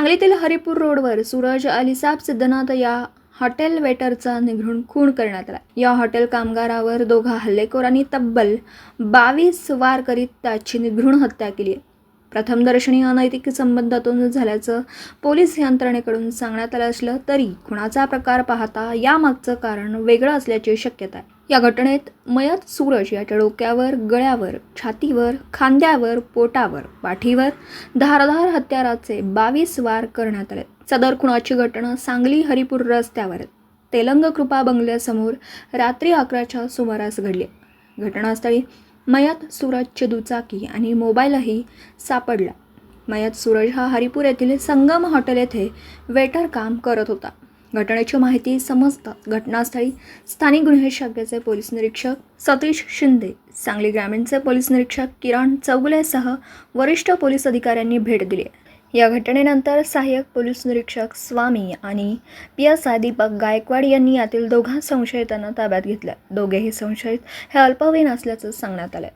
सांगलीतील हरिपूर रोडवर सूरज अलिसाब सिद्धनाथ या हॉटेल वेटरचा निर्घृण खून करण्यात आला। या हॉटेल कामगारावर दोघा हल्लेखोरांनी तब्बल 22 वार करीत त्याची निर्घृण हत्या केली आहे। प्रथमदर्शनी अनैतिक संबंधातून झाल्याचं पोलीस यंत्रणेकडून सांगण्यात आलं असलं तरी खुनाचा प्रकार पाहता यामागचं कारण वेगळं असल्याची शक्यता आहे। या घटनेत मयत सूरज याच्या डोक्यावर, गळ्यावर, छातीवर, खांद्यावर, पोटावर, पाठीवर धारदार हत्याराचे 22 वार करण्यात आले। सदर खुनाची घटना सांगली हरिपूर रस्त्यावर तेलंग कृपा बंगल्यासमोर रात्री 11च्या सुमारास घडली। घटनास्थळी मयत सूरजची दुचाकी आणि मोबाईलही सापडला। मयत सूरज हा हरिपूर येथील संगम हॉटेल येथे वेटर काम करत होता। घटनेची माहिती समजताच घटनास्थळी स्थानिक गुन्हे शाखेचे पोलीस निरीक्षक सतीश शिंदे, सांगली ग्रामीणचे पोलीस निरीक्षक किरण चौगुलेसह वरिष्ठ पोलीस अधिकाऱ्यांनी भेट दिली। या घटनेनंतर सहाय्यक पोलीस निरीक्षक स्वामी आणि PSI दीपक गायकवाड यांनी यातील दोघा संशयितांना ताब्यात घेतलं। दोघेही संशयित हे अल्पवयीन असल्याचं सांगण्यात आलं।